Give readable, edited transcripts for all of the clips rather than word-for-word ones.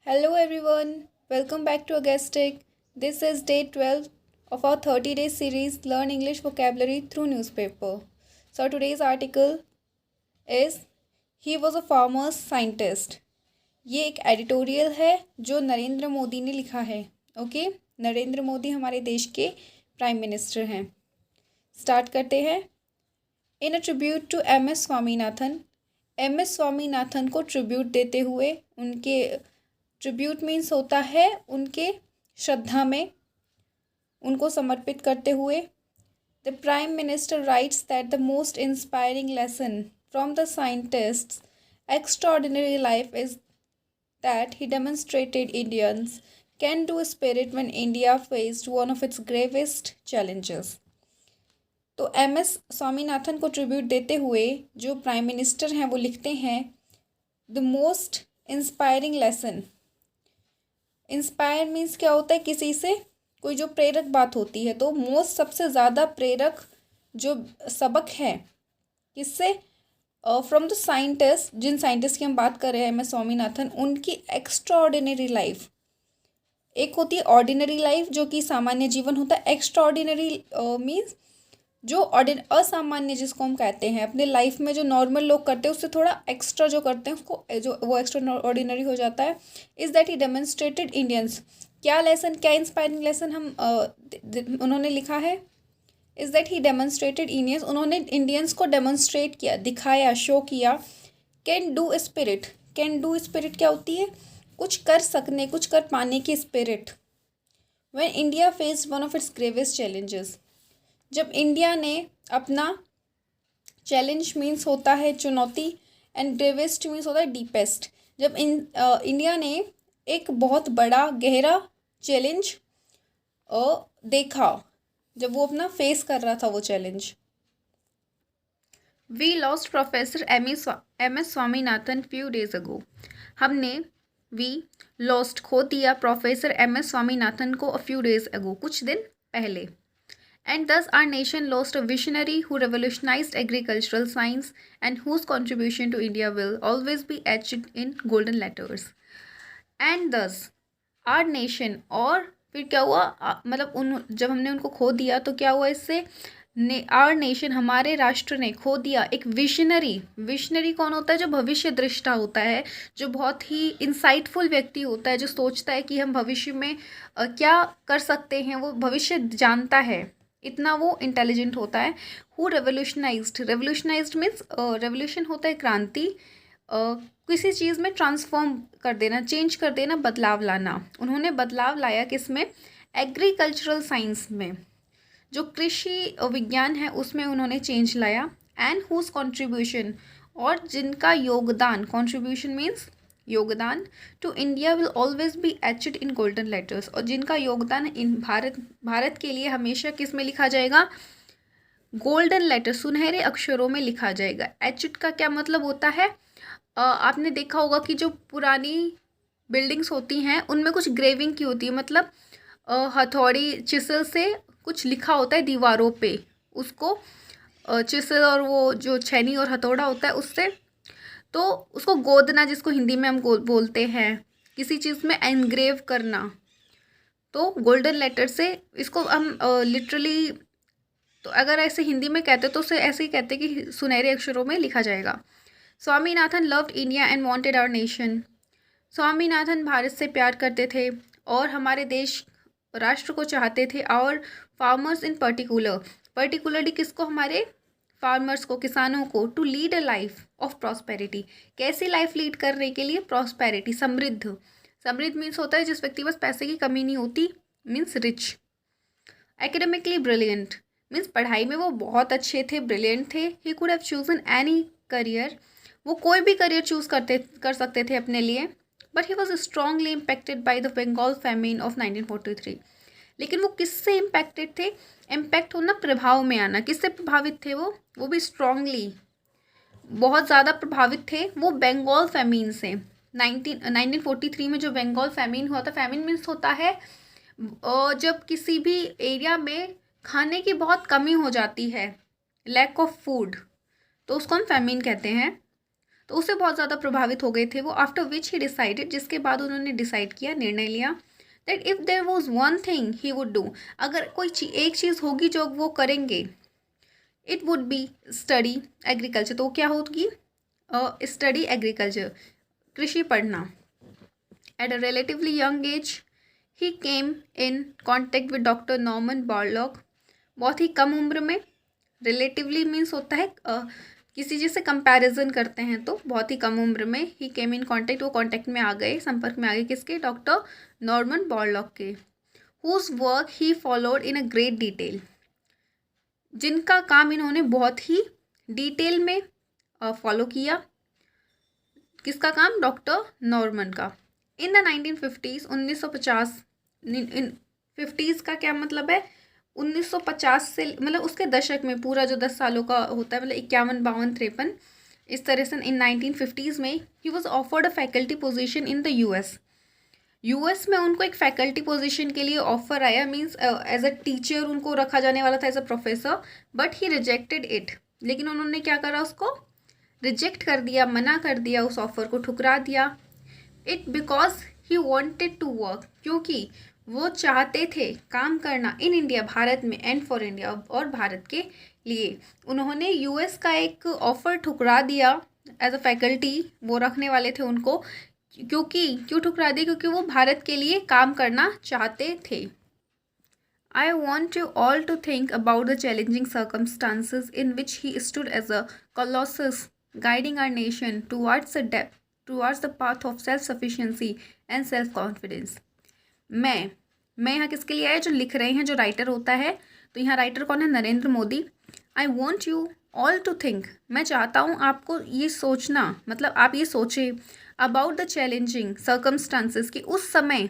Hello everyone, welcome back to Augustic. This is day 12 of our 30-day series Learn English Vocabulary through Newspaper. So today's article is He was a farmer scientist. ये एक editorial है जो नरेंद्र मोदी ने लिखा है. Okay, Narendra Modi हमारे देश के प्राइम मिनिस्टर हैं. स्टार्ट करते हैं. In a tribute to M S. Swaminathan. M S. Swaminathan को ट्रिब्यूट देते हुए, उनके ट्रिब्यूट मीन्स होता है उनके श्रद्धा में, उनको समर्पित करते हुए. The prime minister rights that the most inspiring lesson from the scientists extraordinary life is that he demonstrated Indians can do spirit when India faced one of its gravest challenges. तो MS. Swaminathan को tribute देते हुए जो prime minister हैं वो लिखते हैं the most inspiring lesson. Inspire means क्या होता है, किसी से कोई जो प्रेरक बात होती है. तो मोस्ट सबसे ज़्यादा प्रेरक जो सबक है किससे, फ्रॉम द साइंटिस्ट, जिन साइंटिस्ट की हम बात कर रहे हैं एम.एस. स्वामीनाथन, उनकी एक्स्ट्राऑर्डिनरी लाइफ. एक होती है ऑर्डिनरी लाइफ जो कि सामान्य जीवन होता है. एक्स्ट्राऑर्डिनरी मीन्स जो असामान्य जिसको हम कहते हैं अपने लाइफ में जो नॉर्मल लोग करते हैं उससे थोड़ा एक्स्ट्रा जो करते हैं उसको जो वो एक्स्ट्रा ऑर्डिनरी हो जाता है. Is that he demonstrated Indians. क्या लेसन, क्या इंस्पायरिंग लेसन हम उन्होंने लिखा है. Is that he demonstrated Indians, उन्होंने इंडियंस को डेमोन्स्ट्रेट किया, दिखाया, शो किया. Can do spirit. Can do spirit क्या होती है, कुछ कर सकने, कुछ कर पाने की spirit. When India faced one of its gravest challenges. जब इंडिया ने अपना चैलेंज मीन्स होता है चुनौती, एंड ग्रेवेस्ट मीन्स होता है डीपेस्ट. जब इंडिया ने एक बहुत बड़ा गहरा चैलेंज देखा, जब वो अपना फेस कर रहा था वो challenge. We lost professor M S. Swaminathan few days ago. हमने लॉस्ट खो दिया प्रोफेसर एम.एस. स्वामीनाथन को अ फ्यू डेज अगो, कुछ दिन पहले. And thus our nation lost a visionary who revolutionized agricultural science and whose contribution to India will always be etched in golden letters. And thus our nation, और फिर क्या हुआ, मतलब जब हमने उनको खो दिया तो क्या हुआ इससे, आवर नेशन, हमारे राष्ट्र ने खो दिया एक विशनरी. विशनरी कौन होता है, जो भविष्य दृष्टा होता है, जो बहुत ही इंसाइटफुल व्यक्ति होता है, जो सोचता है कि हम भविष्य में क्या कर सकते हैं, वो भविष्य जानता है, इतना वो इंटेलिजेंट होता है. हु रेवोल्यूशनाइज्ड. रेवोल्यूशनाइज्ड मीन्स रेवोल्यूशन होता है क्रांति, किसी चीज़ में ट्रांसफॉर्म कर देना, चेंज कर देना, बदलाव लाना. उन्होंने बदलाव लाया किस में, एग्रीकल्चरल साइंस में, जो कृषि विज्ञान है उसमें उन्होंने चेंज लाया. एंड हुज कॉन्ट्रीब्यूशन, और जिनका योगदान, कॉन्ट्रीब्यूशन मीन्स योगदान, to India will always be etched in golden letters, और जिनका योगदान इन भारत के लिए हमेशा किस में लिखा जाएगा, गोल्डन लेटर, सुनहरे अक्षरों में लिखा जाएगा. एचड का क्या मतलब होता है, आपने देखा होगा कि जो पुरानी बिल्डिंग्स होती हैं उनमें कुछ ग्रेविंग की होती है, मतलब हथौड़ी चिसल से कुछ लिखा होता है दीवारों पे, उसको चिसल और वो जो छेनी और हथौड़ा होता है उससे, तो उसको गोदना, जिसको हिंदी में हम बोलते हैं, किसी चीज़ में एनग्रेव करना. तो गोल्डन लेटर से इसको हम लिटरली, तो अगर ऐसे हिंदी में कहते तो उसे ऐसे ही कहते कि सुनहरे अक्षरों में लिखा जाएगा. Swaminathan loved India and wanted our nation. Swaminathan Bharat से प्यार करते थे और हमारे देश, राष्ट्र को चाहते थे. और फार्मर्स इन पर्टिकुलरली किसको, हमारे फार्मर्स को, किसानों को. To lead a life of prosperity. कैसी लाइफ लीड करने के लिए, प्रॉस्पेरिटी, समृद्ध. समृद्ध मीन्स होता है जिस व्यक्ति के पास पैसे की कमी नहीं होती, means rich. Academically brilliant means पढ़ाई में वो बहुत अच्छे थे, ब्रिलियंट थे. He could have chosen any career, वो कोई भी करियर चूज कर सकते थे अपने लिए. But he was strongly impacted by the Bengal famine of 1943. लेकिन वो किससे इम्पैक्टेड थे, इम्पैक्ट होना, प्रभाव में आना. किससे प्रभावित थे वो भी स्ट्रांगली, बहुत ज़्यादा प्रभावित थे वो बंगाल फैमिन से. 1943 में जो बंगाल फैमिन हुआ था, फैमिन मीन्स होता है जब किसी भी एरिया में खाने की बहुत कमी हो जाती है, लैक ऑफ फूड, तो उसको हम फैमिन कहते हैं. तो उससे बहुत ज़्यादा प्रभावित हो गए थे वो। आफ्टर विच ही डिसाइडेड, जिसके बाद उन्होंने डिसाइड किया, निर्णय लिया, that if there was one thing he would do, अगर कोई एक चीज़ होगी जो वो करेंगे, it would be study agriculture. तो क्या होगी? स्टडी एग्रीकल्चर, कृषि पढ़ना। At a relatively young age he came in contact with doctor Norman Borlaug. बहुत ही कम उम्र में, रिलेटिवली मीन्स होता है किसी चीज़ से कंपैरिजन करते हैं, तो बहुत ही कम उम्र में ही केम इन कॉन्टेक्ट, वो कॉन्टेक्ट में आ गए, संपर्क में आ गए, किसके? डॉक्टर नॉर्मन बोरलॉग के। Whose work he followed in a great detail, जिनका काम इन्होंने बहुत ही डिटेल में फॉलो किया। किसका काम? डॉक्टर नॉर्मन का। In the 1950s, 1950, in 50s का क्या मतलब है? 1950 से, मतलब उसके दशक में, पूरा जो 10 सालों का होता है, मतलब 51, 52, 53, इस तरह से इन 1950s में he was offered a faculty position in the US में उनको एक फैकल्टी पोजीशन के लिए ऑफर आया, मीन्स एज अ टीचर उनको रखा जाने वाला था, as a professor, but he rejected it. लेकिन उन्होंने क्या करा? उसको रिजेक्ट कर दिया, मना कर दिया, उस ऑफर को ठुकरा दिया। It because he wanted to work, क्योंकि वो चाहते थे काम करना इन इंडिया, भारत में, एंड फॉर इंडिया, और भारत के लिए। उन्होंने यूएस का एक ऑफ़र ठुकरा दिया एज अ फैकल्टी, वो रखने वाले थे उनको, क्यों ठुकरा दिया? क्योंकि वो भारत के लिए काम करना चाहते थे। I want you all to think about the challenging circumstances in which he stood as a colossus, guiding our nation towards the path of self-sufficiency and self-confidence. मैं यहाँ किसके लिए आया? जो लिख रहे हैं, जो राइटर होता है, तो यहाँ राइटर कौन है? Narendra Modi. I want you all to think, मैं चाहता हूँ आपको ये सोचना, मतलब आप ये सोचें about the challenging circumstances, कि उस समय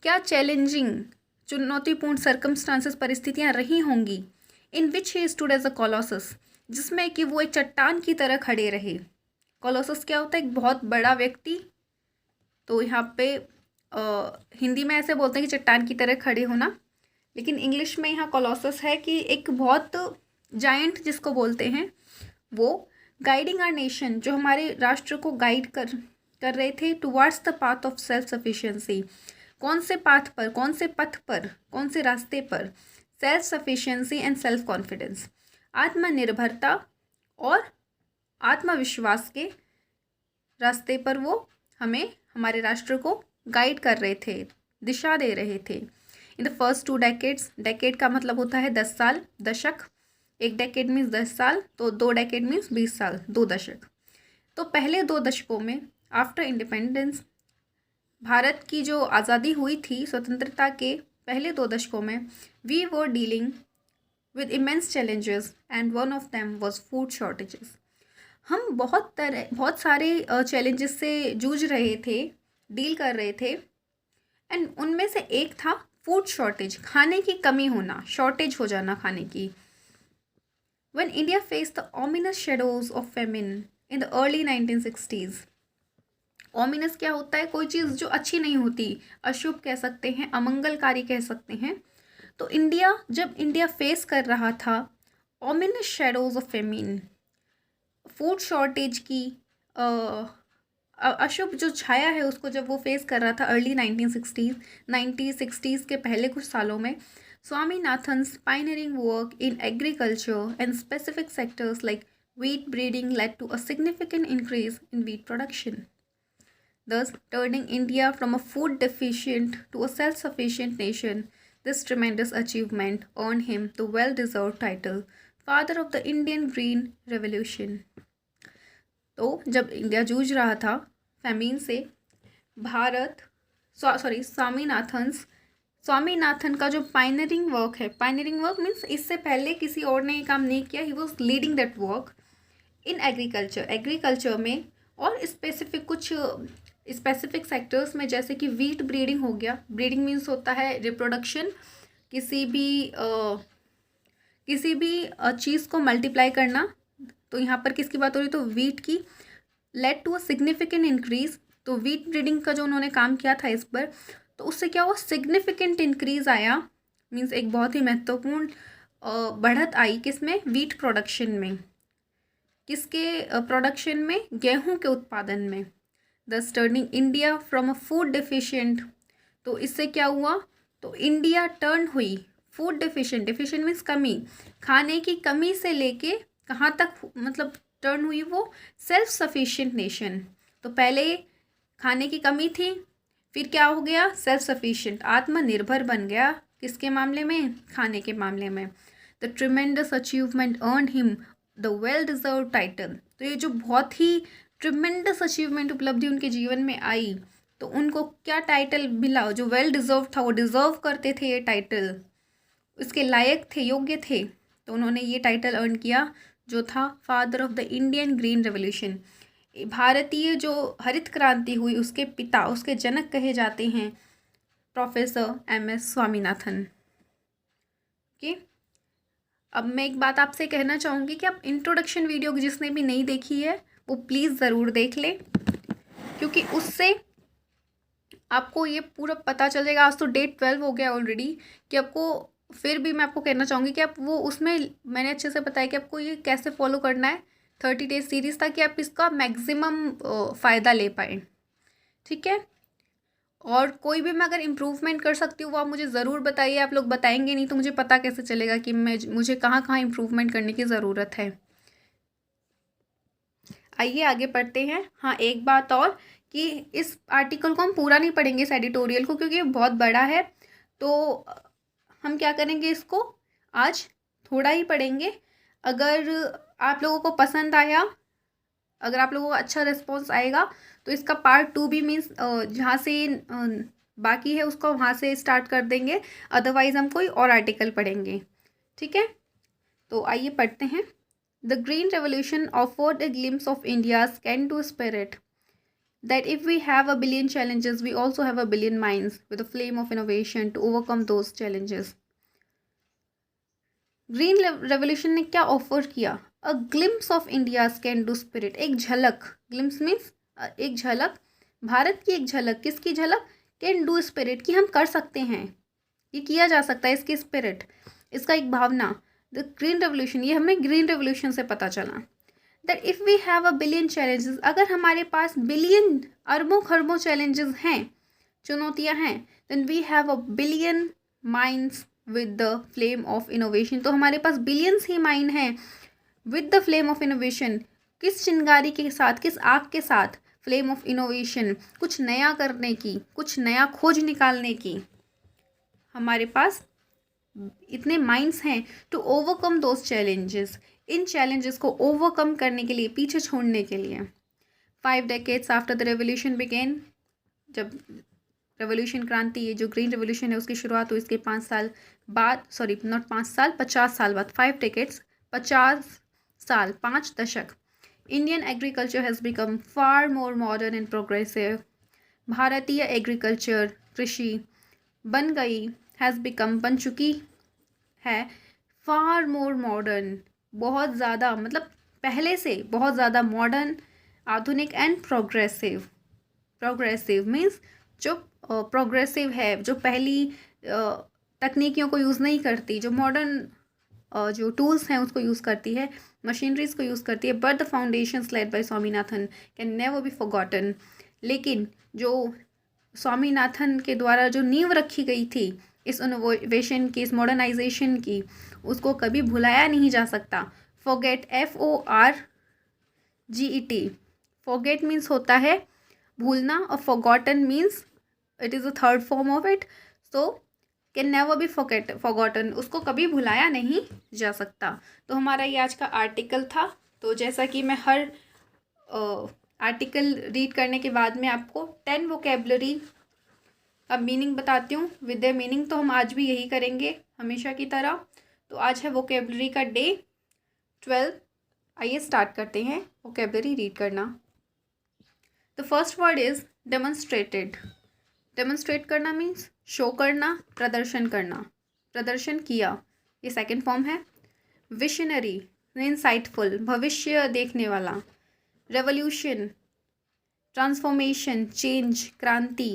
क्या चैलेंजिंग, चुनौतीपूर्ण सर्कमस्टांसेस, परिस्थितियाँ रही होंगी, in which he stood as a colossus, जिसमें कि वो एक चट्टान की तरह खड़े रहे। कॉलोसस क्या होता है? एक बहुत बड़ा व्यक्ति। तो यहाँ पे हिंदी में ऐसे बोलते हैं कि चट्टान की तरह खड़े होना, लेकिन इंग्लिश में यहाँ कॉलोसस है कि एक बहुत जायंट जिसको बोलते हैं वो। गाइडिंग आर नेशन, जो हमारे राष्ट्र को गाइड कर रहे थे, towards the path of self sufficiency. कौन से पाथ पर, कौन से पथ पर, कौन से रास्ते पर? Self sufficiency and self confidence, आत्मनिर्भरता और आत्मविश्वास के रास्ते पर वो हमें, हमारे राष्ट्र को गाइड कर रहे थे, दिशा दे रहे थे। In the first 2 decades, decade का मतलब होता है 10 साल, दशक, एक डेकेड मीन्स 10 साल, तो 2 डेकेड मीन्स 20 साल, 2 दशक। तो पहले 2 दशकों में, आफ्टर इंडिपेंडेंस, भारत की जो आज़ादी हुई थी, स्वतंत्रता के पहले 2 दशकों में, we were dealing with immense challenges and one of them was food shortages. हम बहुत सारे चैलेंजेस से जूझ रहे थे, डील कर रहे थे, एंड उनमें से एक था फूड शॉर्टेज, खाने की कमी होना, शॉर्टेज हो जाना खाने की। When India faced the ominous shadows of famine in the early 1960s, ominous क्या होता है? कोई चीज़ जो अच्छी नहीं होती, अशुभ कह सकते हैं, अमंगलकारी कह सकते हैं। तो जब इंडिया फेस कर रहा था ominous shadows of famine, food shortage की अशुभ जो छाया है, उसको जब वो फेस कर रहा था अर्ली 1960s के पहले कुछ सालों में, Swaminathan's pioneering work in agriculture and specific sectors like wheat breeding led to a significant increase in wheat production, thus turning India from a food deficient to a self-sufficient nation. This tremendous achievement earned him the well-deserved title Father of the Indian Green Revolution. तो जब India जूझ रहा था फैमीन से, स्वामीनाथन का जो pioneering work है, pioneering work means इससे पहले किसी और ने ये काम नहीं किया, he was leading that work in agriculture में, और स्पेसिफिक सेक्टर्स में, जैसे कि वीट ब्रीडिंग हो गया। ब्रीडिंग मीन्स होता है रिप्रोडक्शन, किसी भी चीज़ को मल्टीप्लाई करना। तो यहाँ पर किसकी बात हो रही? तो वीट की। Led to a significant increase, तो वीट ब्रीडिंग का जो उन्होंने काम किया था इस पर, तो उससे क्या हुआ? सिग्निफिकेंट इंक्रीज आया, मीन्स एक बहुत ही महत्वपूर्ण बढ़त आई, किसमें? वीट प्रोडक्शन में। किसके प्रोडक्शन में? गेहूं के उत्पादन में। दस turning India from a food deficient, तो इससे क्या हुआ? तो इंडिया टर्न हुई फूड डिफिशिएंट, डिफिशिएंट मीन्स कमी, खाने की कमी से लेके कहाँ तक मतलब टर्न हुई वो? Self sufficient nation. तो पहले खाने की कमी थी, फिर क्या हो गया? सेल्फ सफिशिएंट, आत्मनिर्भर बन गया। किसके मामले में? खाने के मामले में। The tremendous achievement earn him the well deserve title, तो ये जो बहुत ही ट्रिमेंडस अचीवमेंट उपलब्धि उनके जीवन में आई, तो उनको क्या टाइटल मिला? जो वेल डिजर्व था, वो डिजर्व करते थे ये टाइटल, इसके लायक थे, योग्य थे, तो उन्होंने ये टाइटल अर्न किया, जो था father of the Indian green revolution. भारतीय जो हरित क्रांति हुई उसके पिता, उसके जनक कहे जाते हैं प्रोफेसर MS स्वामीनाथन। ओके, अब मैं एक बात आपसे कहना चाहूँगी कि आप इंट्रोडक्शन वीडियो जिसने भी नहीं देखी है वो प्लीज़ ज़रूर देख लें, क्योंकि उससे आपको ये पूरा पता चल जाएगा। आज तो डेट 12 हो गया ऑलरेडी, कि आपको, फिर भी मैं आपको कहना चाहूँगी कि आप वो, उसमें मैंने अच्छे से बताया कि आपको ये कैसे फॉलो करना है 30 डेज सीरीज़, ताकि आप इसका मैक्सिमम फ़ायदा ले पाएँ। ठीक है, और कोई भी मैं अगर इम्प्रूवमेंट कर सकती हूँ वो आप मुझे ज़रूर बताइए। आप लोग बताएंगे नहीं तो मुझे पता कैसे चलेगा कि मुझे कहाँ कहाँ इम्प्रूवमेंट करने की ज़रूरत है। आइए आगे पढ़ते हैं। हाँ, एक बात और, कि इस आर्टिकल को हम पूरा नहीं पढ़ेंगे, इस एडिटोरियल को, क्योंकि ये बहुत बड़ा है, तो हम क्या करेंगे, इसको आज थोड़ा ही पढ़ेंगे। अगर आप लोगों को पसंद आया, अगर आप लोगों को अच्छा रिस्पॉन्स आएगा, तो इसका पार्ट 2 भी मीन्स जहाँ से बाकी है उसको वहाँ से स्टार्ट कर देंगे, अदरवाइज हम कोई और आर्टिकल पढ़ेंगे। ठीक है, तो आइए पढ़ते हैं। The green revolution offered a glimpse of India's can do spirit, that if we have a billion challenges, we also have a billion minds with a flame of innovation to overcome those challenges. Green revolution ने क्या offer किया? A glimpse of India's can do spirit, एक झलक, glimpse means एक झलक, भारत की एक झलक, किसकी झलक? कैन डू स्पिरिट, कि हम कर सकते हैं, ये किया जा सकता है, इसकी स्पिरिट, इसका एक भावना। द ग्रीन रेवोल्यूशन, ये हमें ग्रीन रेवोल्यूशन से पता चला। That if we have a billion challenges, अगर हमारे पास बिलियन, अरबों खरबों चैलेंजेस हैं, चुनौतियां हैं, then we have a billion minds with the flame of innovation, तो हमारे पास बिलियंस ही माइंड हैं with the flame of innovation, किस चिंगारी के साथ, किस आग के साथ? फ्लेम ऑफ इनोवेशन, कुछ नया करने की, कुछ नया खोज निकालने की हमारे पास इतने माइंड्स हैं। टू ओवरकम दोज चैलेंजेस, इन चैलेंजेस को ओवरकम करने के लिए, पीछे छोड़ने के लिए। 5 decades after the revolution began, जब रेवोल्यूशन क्रांति, ये जो ग्रीन रेवोल्यूशन है उसकी शुरुआत हुई, इसके 5 साल बाद, सॉरी नॉट 5 साल, 50 साल बाद, 5 decades, 50 साल, 5 दशक, Indian agriculture has become far more modern and progressive, भारतीय एग्रीकल्चर, कृषि बन गई, हैज़ बिकम, बन चुकी है, फार मोर मॉडर्न, बहुत ज़्यादा, मतलब पहले से बहुत ज़्यादा मॉडर्न, आधुनिक, एंड प्रोग्रेसिव, प्रोग्रेसिव मीन्स जो प्रोग्रेसिव है, जो पहली तकनीकियों को यूज़ नहीं करती, जो मॉडर्न जो टूल्स हैं उसको यूज़ करती है, मशीनरीज को यूज़ करती है। But the foundations led by Swaminathan can never be forgotten, लेकिन जो स्वामीनाथन के द्वारा जो नींव रखी गई थी इस इनोवेशन की, इस मॉडर्नाइजेशन की, उसको कभी भुलाया नहीं जा सकता। फॉरगेट, FORGET, फॉरगेट मीन्स होता है भूलना, और forgotten means it is the third form of it, so can never be forgotten, उसको कभी भुलाया नहीं जा सकता। तो हमारा ये आज का आर्टिकल था। तो जैसा कि मैं हर आर्टिकल रीड करने के बाद में आपको 10 वोकेबलरी का मीनिंग बताती हूँ विद द मीनिंग, तो हम आज भी यही करेंगे हमेशा की तरह। तो आज है वोकेबलरी का डे 12। आइए स्टार्ट करते हैं वोकेबलरी रीड करना। The first word is demonstrated. Demonstrate करना मीन्स शो करना, प्रदर्शन करना, प्रदर्शन किया, ये सेकंड फॉर्म है। विशनरी, इंसाइटफुल, भविष्य देखने वाला। रेवोल्यूशन, ट्रांसफॉर्मेशन, चेंज, क्रांति।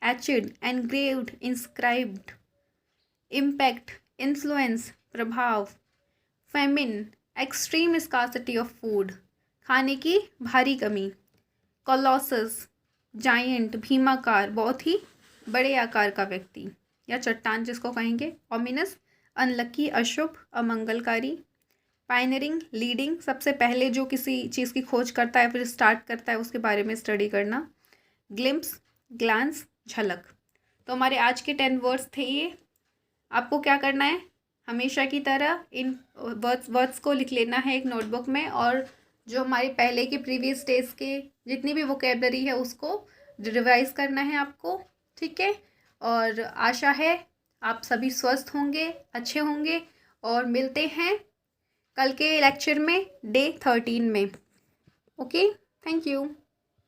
Etched, engraved, inscribed. Impact, influence, प्रभाव। Famine, extreme scarcity of food. खाने की भारी कमी। कोलोसस, जायंट, भीमाकार, बहुत ही बड़े आकार का व्यक्ति या चट्टान जिसको कहेंगे। ओमिनस, अनलकी, अशुभ, अमंगलकारी। पायनरिंग, लीडिंग, सबसे पहले जो किसी चीज़ की खोज करता है फिर स्टार्ट करता है उसके बारे में स्टडी करना। ग्लिम्स, ग्लांस, झलक। तो हमारे आज के 10 वर्ड्स थे ये। आपको क्या करना है, हमेशा की तरह इन वर्ड्स को लिख लेना है एक नोटबुक में, और जो हमारे पहले के प्रीवियस डेज के जितनी भी वोकेबलरी है उसको रिवाइज करना है आपको, ठीक है। और आशा है आप सभी स्वस्थ होंगे, अच्छे होंगे, और मिलते हैं कल के लेक्चर में डे 13 में। Okay, thank you.